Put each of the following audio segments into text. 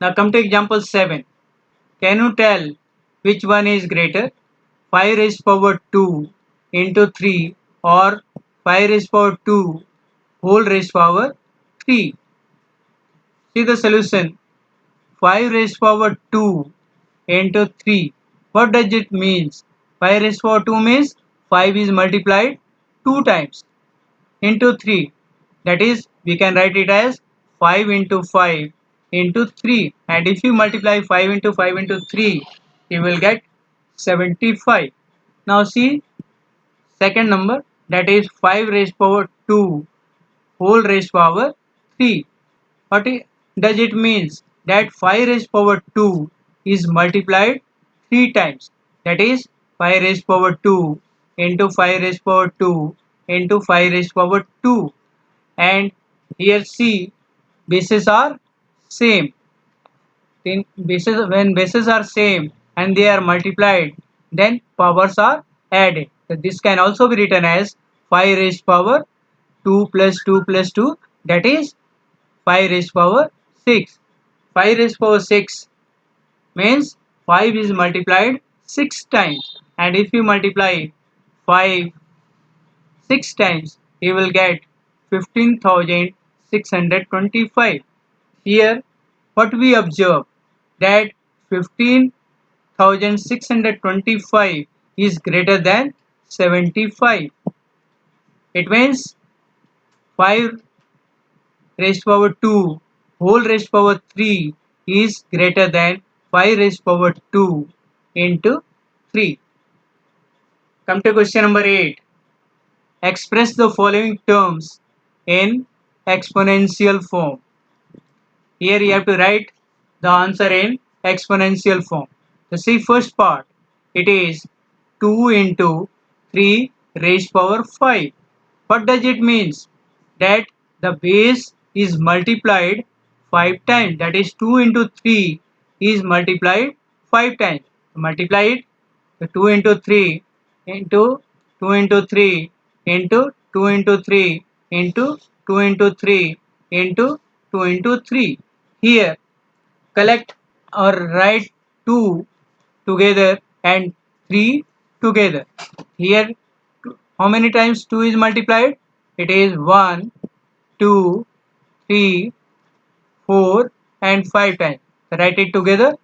Now come to example 7. Can you tell which one is greater? 5 raised power 2 into 3 or 5 raised power 2 whole raised power 3. See the solution. 5 raised power 2 into 3. What does it mean? 5 raised power 2 means 5 is multiplied 2 times into 3. That is, we can write it as 5 into 5 into 3. And if you multiply 5 into 5 into 3, you will get 75. Now see second number, that is 5 raised power 2 whole raised power 3. What does it means? That 5 raised power 2 is multiplied 3 times. That is 5 raised power 2 into 5 raised power 2 into 5 raised power 2. And here see, bases are same. When bases are same and they are multiplied, then powers are added. So this can also be written as 5 raised power 2 plus 2 plus 2, that is 5 raised power 6. 5 raised power 6 means 5 is multiplied 6 times, and if you multiply 5 6 times, you will get 15,625. Here what we observe, that 15,625 is greater than 75. It means 5 raised power 2 whole raised power 3 is greater than 5 raised power 2 into 3. Come to question number 8. Express the following terms in exponential form. Here you have to write the answer in exponential form. The see first part, it is 2 into 3 raised power 5. What does it means? That the base is multiplied 5 times. That is 2 into 3 is multiplied 5 times. Multiply it. So 2 into 3 into 2 into 3 into 2 into 3 into 2 into 3 into 2 into 3. Here collect or write 2 together and 3 together. Here how many times 2 is multiplied? It is 1, 2, 3, 4 and 5 times. Write it together.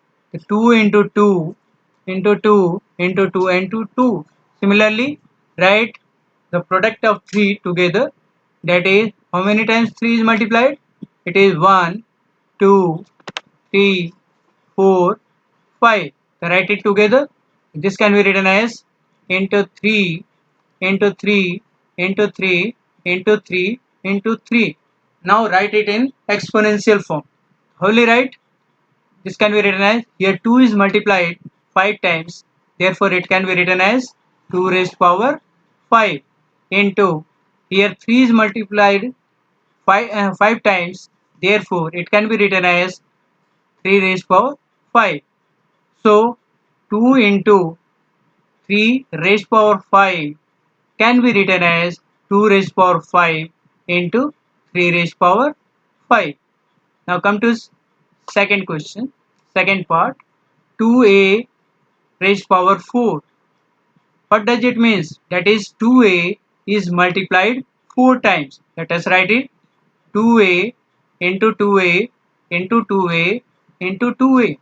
2 into 2 into 2 into 2 into 2. Similarly, write the product of 3 together. That is, how many times 3 is multiplied? It is 1, 2, 3, 4, 5. Write it together. This can be written as into 3 into 3 into 3 into 3 into 3. Now write it in exponential form. How will you write? This can be written as, here 2 is multiplied 5 times, therefore it can be written as 2 raised power 5 into, here 3 is multiplied 5 times, therefore it can be written as 3 raised power 5. So 2 into 3 raised power 5 can be written as 2 raised power 5 into 3 raised power 5. Now come to second question, second part, 2a raised power 4. What does it mean? That is 2a is multiplied 4 times. Let us write it. 2a into 2a into 2a into 2a.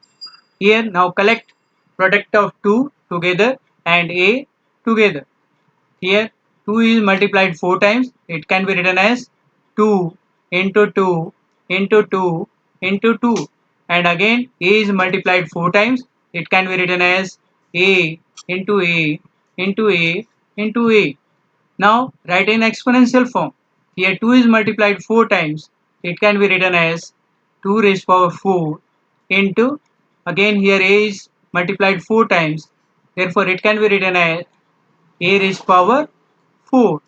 Here now collect product of 2 together and a together. Here 2 is multiplied 4 times. It can be written as 2 into 2 into 2 into 2. And again a is multiplied 4 times. It can be written as a into a into a into a. Now write in exponential form. Here 2 is multiplied 4 times. It can be written as 2 raised power 4 into, again here a is multiplied 4 times. Therefore it can be written as a raised power 4.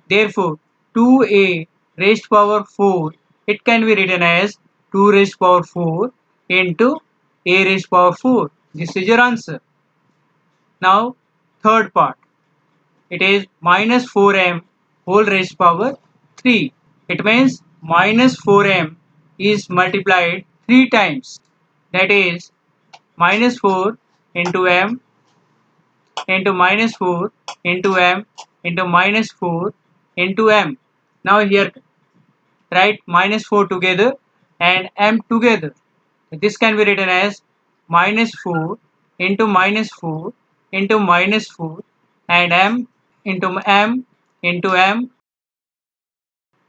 Therefore 2a raised power 4, it can be written as 2 raised power 4 into a raised power 4. This is your answer. Now third part, it is minus 4m whole raised power 3. It means minus 4m is multiplied 3 times, that is minus 4 into m into minus 4 into m into minus 4 into m. Now here write minus 4 together and m together. This can be written as minus 4 into minus 4 into minus 4 and m into m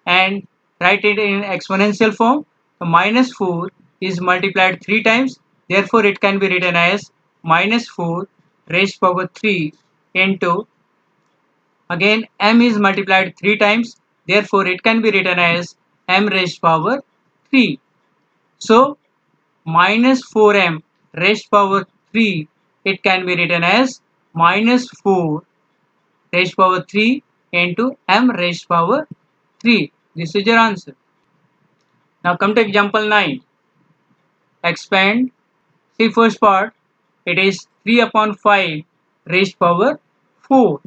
and write it in exponential form. The minus 4 is multiplied 3 times, therefore it can be written as minus 4 raised power 3 into, again m is multiplied 3 times, therefore it can be written as m raised power 3. So minus 4m raised power 3, it can be written as minus 4 raised power 3 into m raised power 3. This is your answer. Now come to example 9. Expand. See first part. It is 3 upon 5 raised power 4.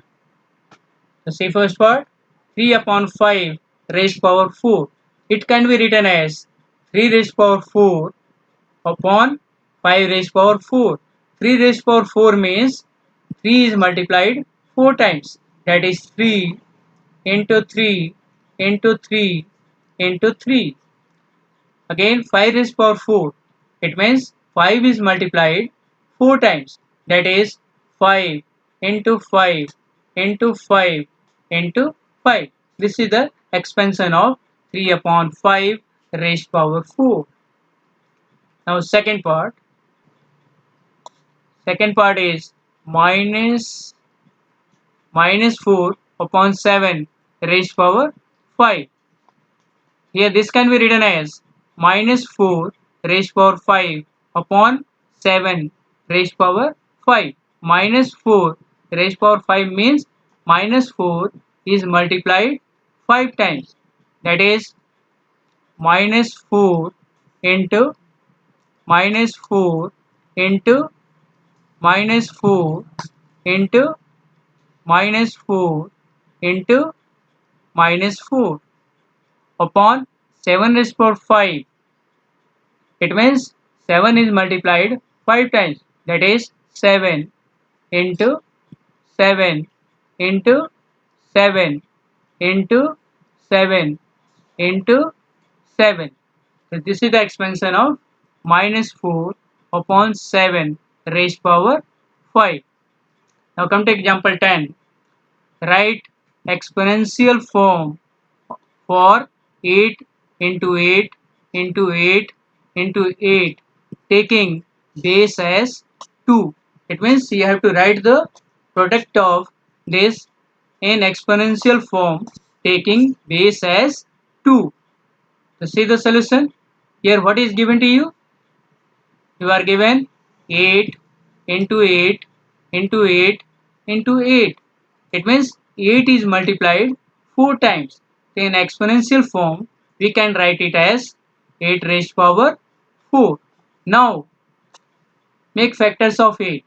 So see first part. 3 upon 5 raised power 4. It can be written as 3 raised power 4 upon 5 raised power 4. 3 raised power 4 means 3 is multiplied 4 times. That is 3 into 3 into 3 into 3. Again 5 raised power 4. It means 5 is multiplied 4 times. That is 5 into 5 into 5 into 5. This is the expansion of 3 upon 5 raised power 4. Now second part. Second part is minus 4 upon 7 raised power 5. Here this can be written as minus 4 raised power 5 upon 7 raised power 5. Minus 4 raised power 5 means minus 4 is multiplied 5 times. That is minus 4 into minus 4 into minus 4 into minus 4 into minus 4 upon 7 raised power 5. It means 7 is multiplied 5 times. That is 7 into 7 into 7 into 7 into 7. So this is the expansion of minus 4 upon 7 raised power 5. Now come to example 10. Write exponential form for 8 into 8 into 8 into 8 taking base as 2. It means you have to write the product of this in exponential form taking base as 2. So see the solution. Here what is given to you? You are given 8 into 8 into 8 into 8. It means 8 is multiplied 4 times. So in exponential form, we can write it as 8 raised power 4. Now, make factors of 8.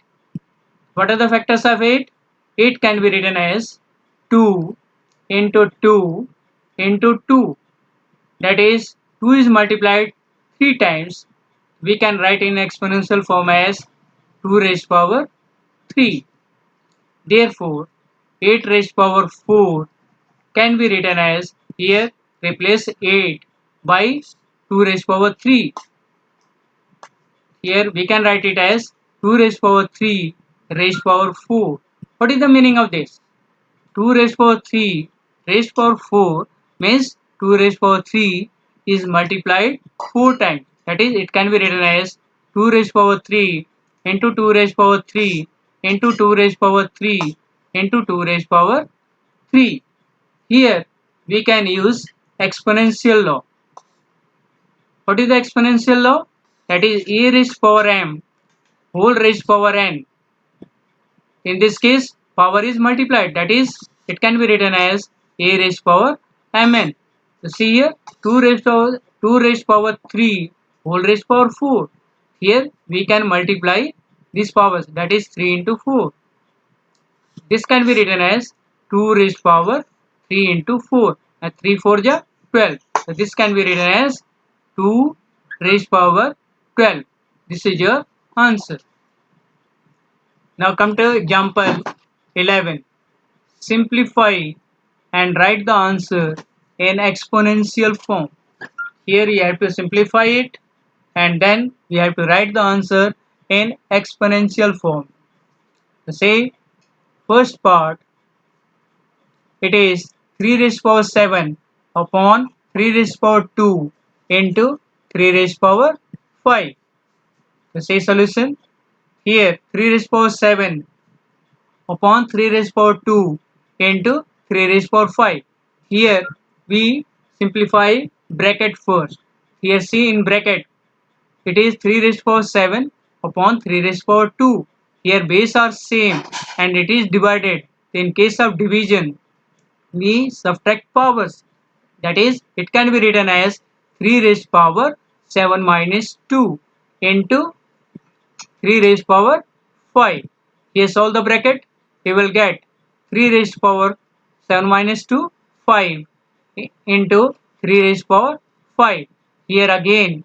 What are the factors of 8? 8 can be written as 2 into 2 into 2. That is, 2 is multiplied 3 times. We can write in exponential form as 2 raised power 3. Therefore, 8 raised power 4 can be written as, here replace 8 by 2 raised power 3. Here we can write it as 2 raised power 3 raised power 4. What is the meaning of this? 2 raised power 3 raised power 4 means 2 raised power 3 is multiplied 4 times. That is, it can be written as 2 raised power 3 into 2 raised power 3 into 2 raised power 3 into 2 raised power 3. Here we can use exponential law. What is the exponential law? That is e raised power m whole raised power n. In this case, power is multiplied. That is, it can be written as a raised power mn. So see here, 2 raised power 3 whole raised power 4. Here we can multiply these powers. That is 3 into 4. This can be written as 2 raised power 3 into 4. 3 4 ja 12. So this can be written as 2 raised power 12. This is your answer. Now come to example 11. Simplify and write the answer in exponential form. Here you have to simplify it and then we have to write the answer in exponential form. Say first part, it is 3 raised power 7 upon 3 raised power 2 into 3 raised power 5. Say solution. Here 3 raised power 7 upon 3 raised power 2 into 3 raised power 5. Here we simplify bracket first. Here see in bracket it is 3 raised power 7 upon 3 raised power 2. Here base are same and it is divided. In case of division we subtract powers. That is, it can be written as 3 raised power 7 minus 2 into 3 raised power 5. Here solve the bracket. You will get 3 raised power 7 minus 2 5 into 3 raised power 5. Here again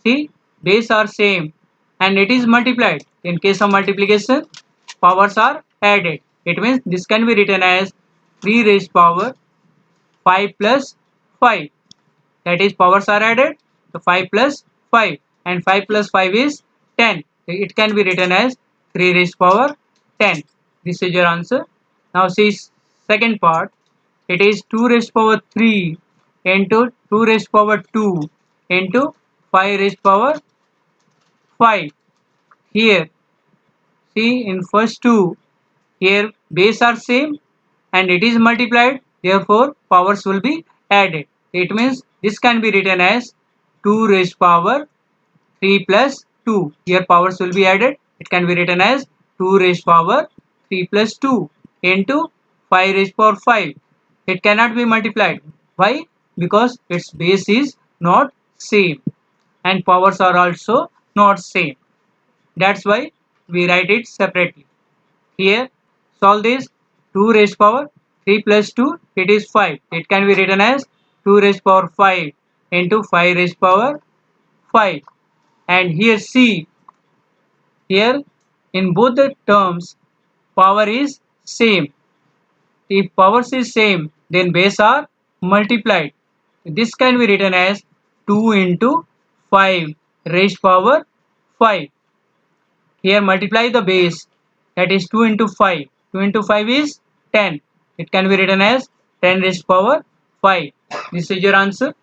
see base are same and it is multiplied. In case of multiplication powers are added. It means this can be written as 3 raised power 5 plus 5. That is powers are added. So 5 plus 5 and 5 plus 5 is 10. It can be written as 3 raised power 10. This is your answer. Now see second part. It is 2 raised power 3 into 2 raised power 2 into 5 raised power 5. Here see in first two, here base are same and it is multiplied, therefore powers will be added. It means this can be written as 2 raised power 3 plus 2. Here powers will be added. It can be written as 2 raised power 3 plus 2 into 5 raised power 5. It cannot be multiplied. Why? Because its base is not same and powers are also not same. That's why we write it separately. Here solve this. 2 raised power 3 plus 2, it is 5. It can be written as 2 raised power 5 into 5 raised power 5. And here see, here in both the terms power is same. If powers is same then base are multiplied. This can be written as 2 into 5 raised power 5. Here multiply the base, that is 2 into 5. 2 into 5 is 10. It can be written as 10 raised power 5. This is your answer.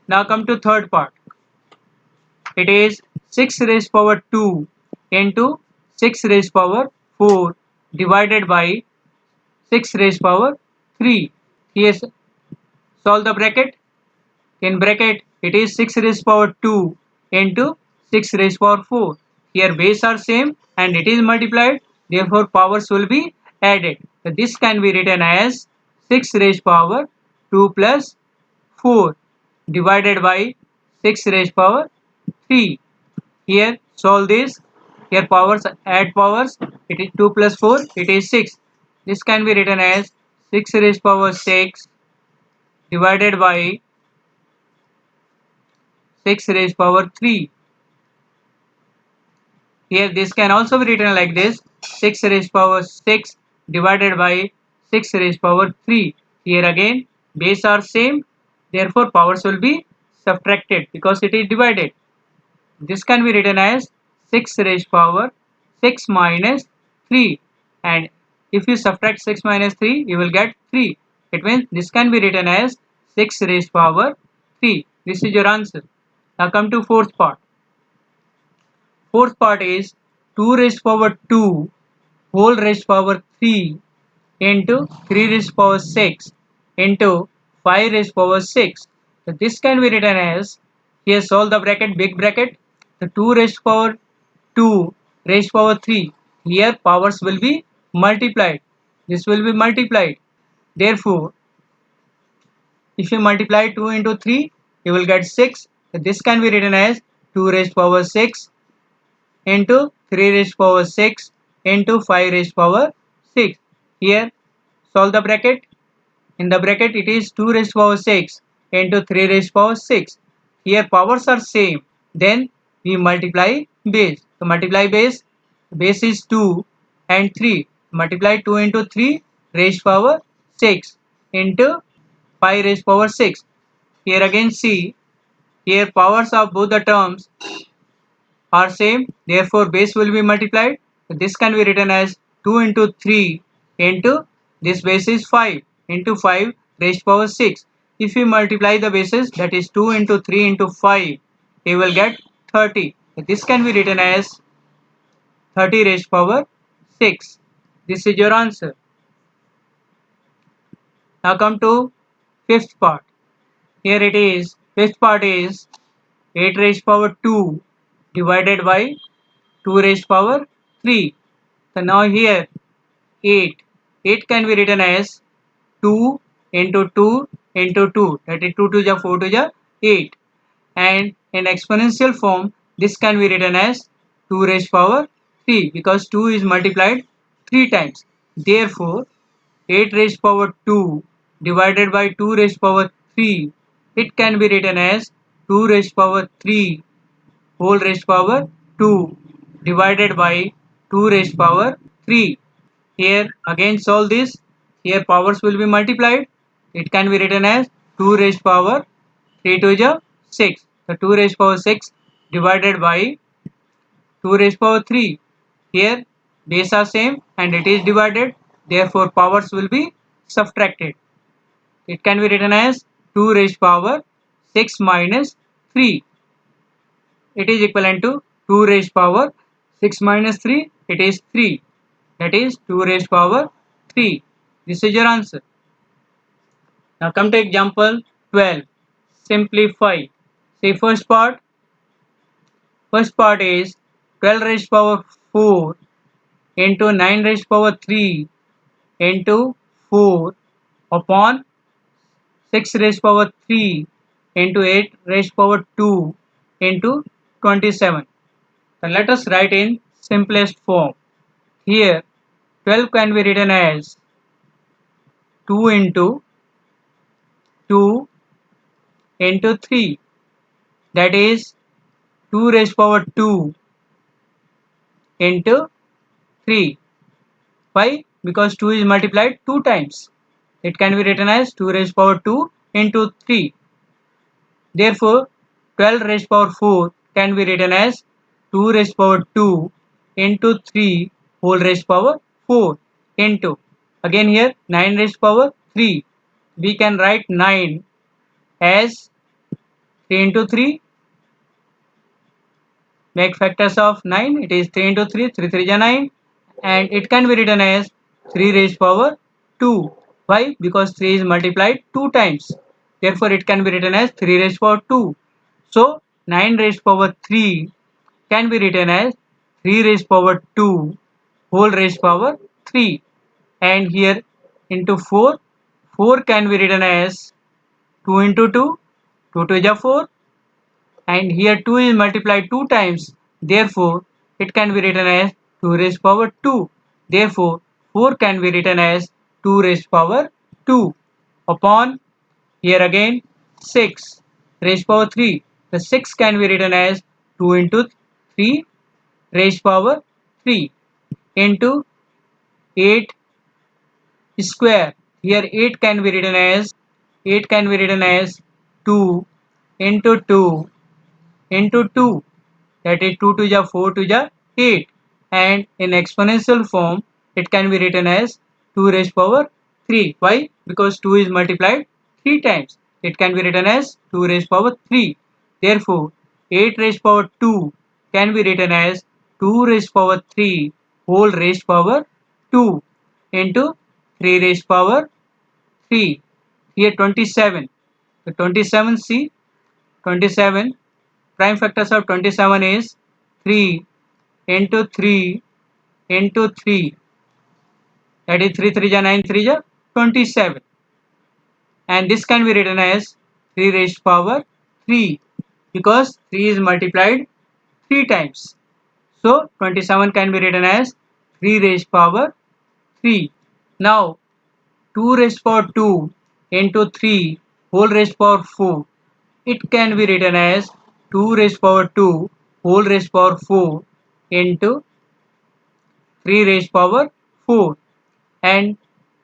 Now come to third part. It is 6 raised power 2 into 6 raised power 4 divided by 6 raised power 3. Here solve the bracket. In bracket it is 6 raised power 2 into 6 raised power 4. Here base are same and it is multiplied, therefore powers will be added. So this can be written as 6 raised power 2 plus 4 divided by 6 raised power 3. Here solve this. Here powers add powers. It is 2 plus 4. It is 6. This can be written as 6 raised power 6 divided by 6 raised power 3. Here this can also be written like this. 6 raised power 6 divided by 6 raised power 3. Here again base are same. Therefore powers will be subtracted because it is divided. This can be written as 6 raised power 6 minus 3. And if you subtract 6 minus 3 you will get 3. It means this can be written as 6 raised power 3. This is your answer. Now come to fourth part. Fourth part is 2 raised power 2 whole raised power 3 into 3 raised power 6 into 5 raised power 6. So this can be written as, here solve the bracket, big bracket, the 2 raised power 2 raised power 3. Here powers will be multiplied. This will be multiplied. Therefore, if you multiply 2 into 3, you will get 6. So this can be written as 2 raised power 6 into 3 raised power 6 into 5 raised power 6. Here solve the bracket. In the bracket it is 2 raised power 6 into 3 raised power 6. here powers are same, then we multiply base. So multiply base, base is 2 and 3. Multiply 2 into 3 raised power 6 into 5 raised power 6. Here again see, here powers of both the terms are same, therefore base will be multiplied. So this can be written as 2 into 3 into this base is 5 into 5 raised power 6. If we multiply the bases, that is 2 into 3 into 5, we will get 30. So this can be written as 30 raised power 6. This is your answer. Now come to fifth part. Here it is. Fifth part is 8 raised power 2 divided by 2 raised power 3. So now here 8. 8 can be written as 2 into 2 into 2. That is 2 to the 4 to the 8. And in exponential form, this can be written as 2 raised power 3 because 2 is multiplied 3 times. Therefore, 8 raised power 2 divided by 2 raised power 3, it can be written as 2 raised power 3 whole raised power 2 divided by 2 raised power 3. Here again solve this. Here powers will be multiplied. It can be written as 2 raised power 3 to the 6. So 2 raised power 6 divided by 2 raised power 3. Here base are same and it is divided. Therefore powers will be subtracted. It can be written as 2 raised power 6 minus 3. It is equivalent to 2 raised power 6 minus 3. It is 3. That is 2 raised power 3. This is your answer. Now come to example 12. Simplify. See first part. First part is 12 raised power 4 into 9 raised power 3 into 4 upon 6 raised power 3 into 8 raised power 2 into 27. So let us write in simplest form. Here 12 can be written as 2 into 2 into 3, that is 2 raised power 2 into 3. Why? Because 2 is multiplied 2 times. It can be written as 2 raised power 2 into 3. Therefore 12 raised power 4 can be written as 2 raised power 2 into 3 whole raised power 4 into, again here 9 raised power 3. We can write 9 as 3 into 3. Make factors of 9. It is 3 into 3. 3 3 is 9. And it can be written as 3 raised power 2. Why? Because 3 is multiplied 2 times. Therefore, it can be written as 3 raised power 2. So, 9 raised power 3 can be written as 3 raised power 2 whole raised power 3. And here into 4. 4 can be written as 2 into 2. 2 to the 4. And here 2 is multiplied 2 times, therefore it can be written as 2 raised power 2. Therefore 4 can be written as 2 raised power 2 upon, here again 6 raised power 3. The 6 can be written as 2 into 3 raised power 3 into 8 square. Here 8 can be written as 2 into 2 into 2, that is 2 to the 4 to the 8, and in exponential form it can be written as 2 raised power 3. Why? Because 2 is multiplied 3 times. It can be written as 2 raised power 3. Therefore 8 raised power 2 can be written as 2 raised power 3 whole raised power 2 into 3 raised power 3. Here 27. So 27, see 27, prime factors of 27 is 3 into 3 into 3, that is 3 3 ja 9 3 ja 27, and this can be written as 3 raised power 3 because 3 is multiplied 3 times. So 27 can be written as 3 raised power 3. Now 2 raised power 2 into 3 whole raised power 4. it can be written as 2 raised power 2 whole raised power 4 into 3 raised power 4, and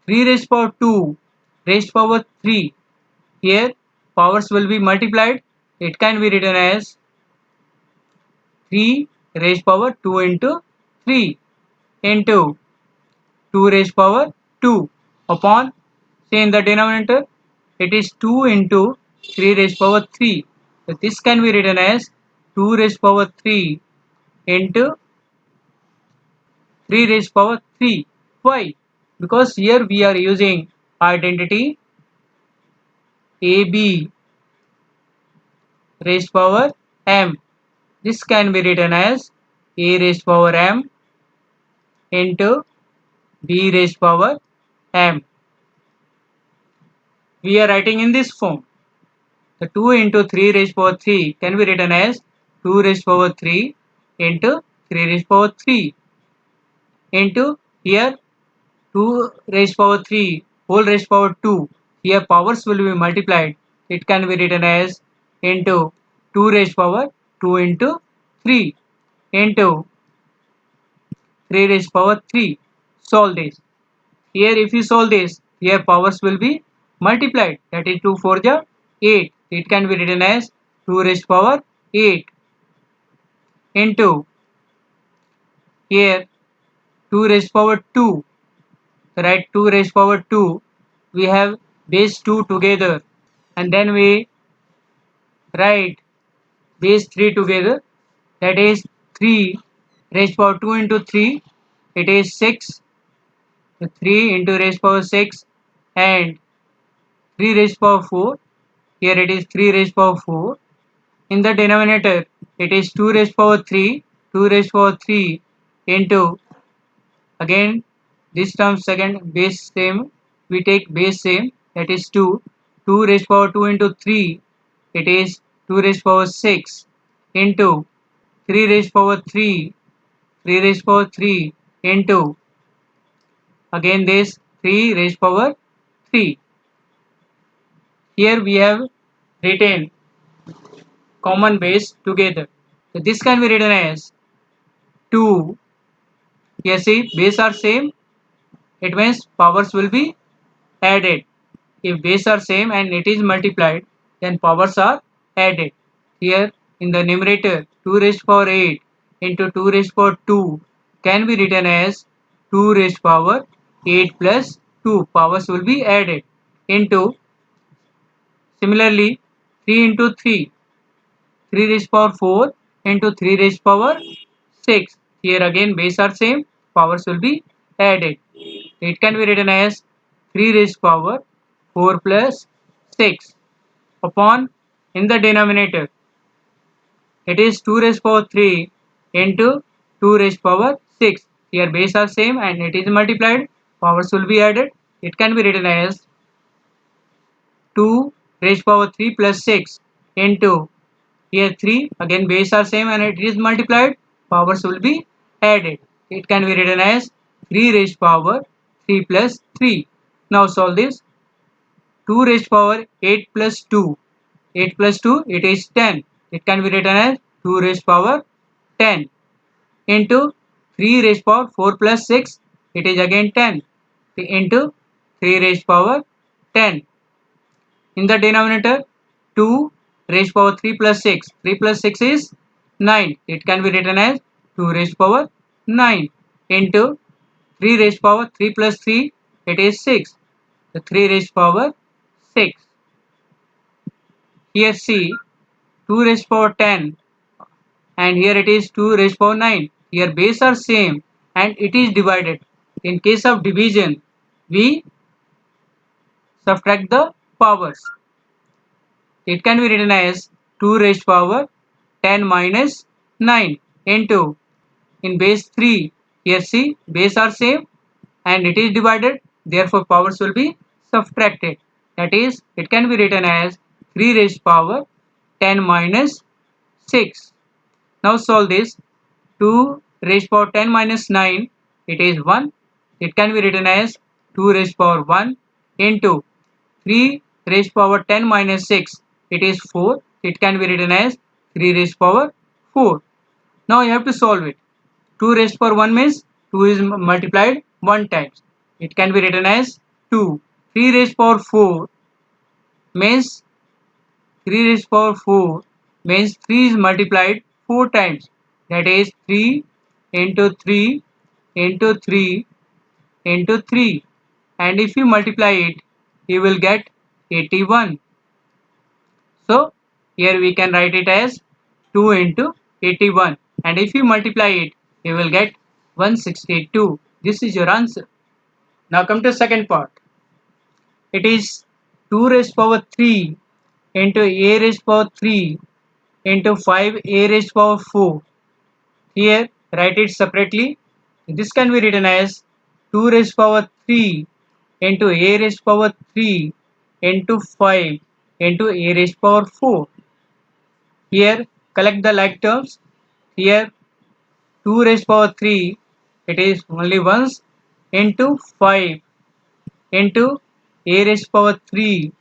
3 raised power 2 raised power 3. Here powers will be multiplied. It can be written as 3 raised power 2 into 3 into 2 raised power 2 upon, say in the denominator, it is 2 into 3 raised power 3. So this can be written as 2 raised power 3 into 3 raised power 3. Why? Because here we are using identity AB raised power m. This can be written as A raised power m into B raised power m. We are writing in this form. The 2 into 3 raised power 3 can be written as 2 raised power 3 into 3 raised power 3 into, here 2 raised power 3 whole raised power 2. Here powers will be multiplied. It can be written as into 2 raised power 2 into 3 into 3 raised power 3. Solve this. Here if you solve this, here powers will be multiplied. That is 2 4 ja 8. It can be written as 2 raised power 8 into, here 2 raised power 2. Write 2 raised power 2. We have base 2 together, and then we write base 3 together. That is 3 raised power 2 into 3. It is 6. So 3 into raised power 6 and 3 raised power 4. Here it is 3 raised power 4. In the denominator, it is 2 raised power 3. 2 raised power 3 into, again this term second base same. We take base same, that is 2. 2 raised power 2 into 3. It is 2 raised power 6 into 3 raised power 3. 3 raised power 3 into, again this 3 raised power 3. Here we have written common base together. So this can be written as 2. Here see base are same, it means powers will be added. If base are same and it is multiplied, then powers are added. Here in the numerator 2 raised power 8 into 2 raised power 2 can be written as 2 raised power 8 plus 2. Powers will be added into, similarly 3 into 3. 3 raised power 4 into 3 raised power 6. Here again base are same, powers will be added. It can be written as 3 raised power 4 plus 6 upon, in the denominator, it is 2 raised power 3 into 2 raised power 6. Here base are same and it is multiplied, powers will be added. It can be written as 2 raised power 3 plus 6 into, here 3, again base are same and it is multiplied, powers will be added. It can be written as 3 raised power 3 plus 3. Now solve this. 2 raised power 8 plus 2. 8 plus 2, it is 10. It can be written as 2 raised power 10 into 3 raised power 4 plus 6. It is again 10 into 3 raised power 10. In the denominator, 2 raised power 3 plus 6. 3 plus 6 is 9. It can be written as 2 raised power 9 into 3 raised power 3 plus 3. It is 6. The 3 raised power 6. Here see 2 raised power 10 and here it is 2 raised power 9. Here base are same and it is divided. In case of division, we subtract the powers. It can be written as 2 raised power 10 minus 9 into, in base 3. Here see base are same and it is divided, therefore powers will be subtracted. That is, it can be written as 3 raised power 10 minus 6. Now solve this. 2 raised power 10 minus 9, it is 1. It can be written as 2 raised power 1 into 3 raised power 10 minus 6, it is 4. it can be written as 3 raised power 4. Now you have to solve it. 2 raised power 1 means 2 is multiplied 1 times. It can be written as 2. 3 raised power 4 means 3 raised power 4 means 3 is multiplied 4 times. That is 3 into 3 into 3 into 3. And if you multiply it, you will get 81. So here we can write it as 2 into 81. And if you multiply it, you will get 162. This is your answer. Now come to second part. It is 2 raised power 3 into a raised power 3 into 5a raised power 4. Here write it separately. This can be written as 2 raised power 3 into a raised power 3 into 5 into a raised power 4. Here collect the like terms. Here 2 raised power 3, it is only once, into 5 into a raised power 3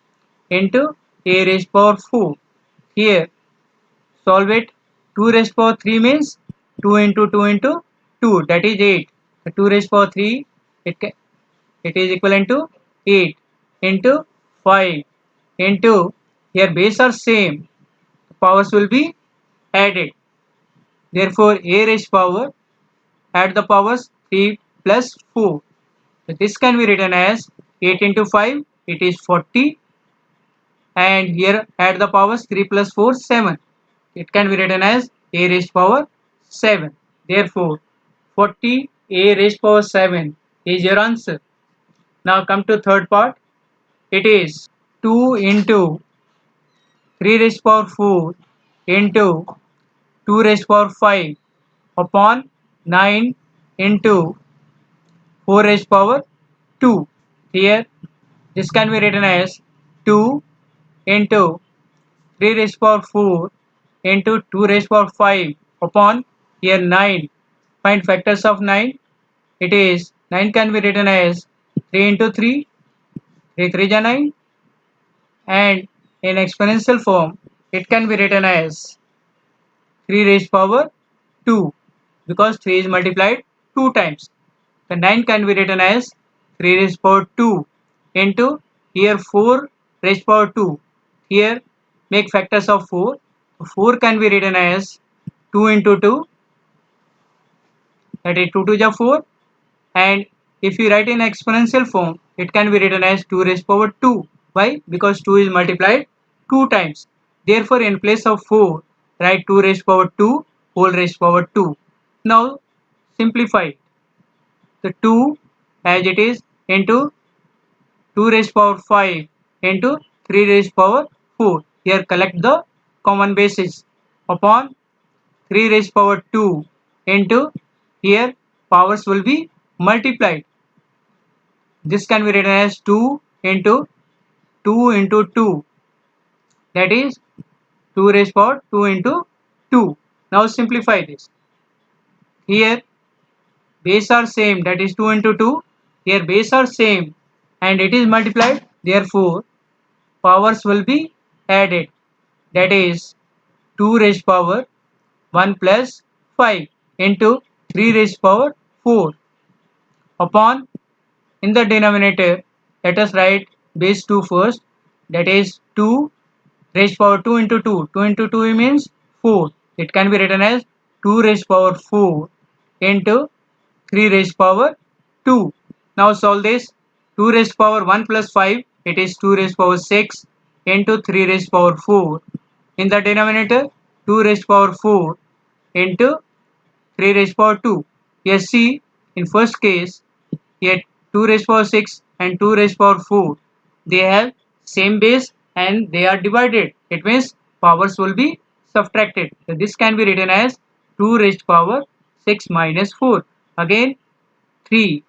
into a raised power 4. Here solve it. 2 raised power 3 means 2 into 2 into 2, that is 8. The 2 raised power 3, it is equivalent to 8 into 5 into, here base are same, powers will be added. Therefore a raised power, add the powers 3 plus 4. So this can be written as 8 into 5, it is 40, and here add the powers 3 plus 4, 7. It can be written as a raised power 7. Therefore 40 a raised power 7 is your answer. Now come to third part. It is 2 into 3 raised power 4 into 2 raised power 5 upon 9 into 4 raised power 2. Here this can be written as 2 into 3 raised power 4 into 2 raised power 5 upon, here 9. Find factors of 9. It is 9 can be written as 3 into 3, 3 3 is 9, and in exponential form it can be written as 3 raised power 2, because 3 is multiplied 2 times. The 9 can be written as 3 raised power 2 into, here 4 raised power 2. Here make factors of 4. 4 can be written as 2 into 2, that is 2 to the 4, and if you write in exponential form, it can be written as 2 raised power 2. Why? Because 2 is multiplied 2 times. Therefore in place of 4, write 2 raised power 2 whole raised power 2. Now simplify the 2 as it is into 2 raised power 5 into 3 raised power 4. Here collect the common bases upon 3 raised power 2 into, here powers will be multiplied. This can be written as 2 into 2 into 2, that is 2 raised power 2 into 2. Now simplify this. Here base are same, that is 2 into 2. Here base are same and it is multiplied. Therefore powers will be added, that is 2 raised power 1 plus 5 into 3 raised power 4 upon, in the denominator let us write base 2 first, that is 2 raised power 2 into 2. 2 into 2 means 4. It can be written as 2 raised power 4 into 3 raised power 2. Now solve this. 2 raised power 1 plus 5, it is 2 raised power 6 into 3 raised power 4. In the denominator 2 raised power 4 into 3 raised power 2. Here see, in first case, here 2 raised power 6 and 2 raised power 4, they have same base and they are divided. It means powers will be subtracted. So this can be written as 2 raised power 6 minus 4. Again 3.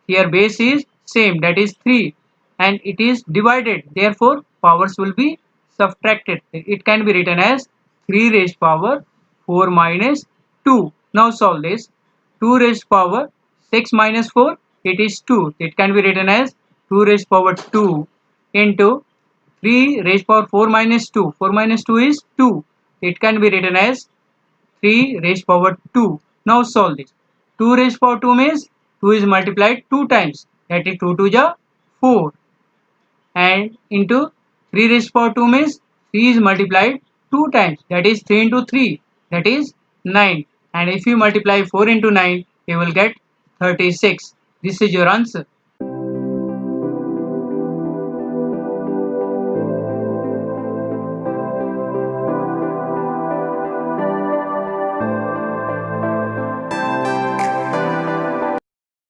Here base is same, that is 3, and it is divided. Therefore powers will be subtracted. It can be written as 3 raised power 4 minus 2. Now solve this. 2 raised power 6 minus 4, it is 2. It can be written as 2 raised power 2 into 3 raised power 4 minus 2. 4 minus 2 is 2. It can be written as 3 raised power 2. Now solve this. 2 raised power 2 means 2 is multiplied 2 times. That is 2 to the 4. And into 3 raised power 2 means 3 is multiplied 2 times. That is 3 into 3. That is 9. And if you multiply 4 into 9, you will get 36. This is your answer.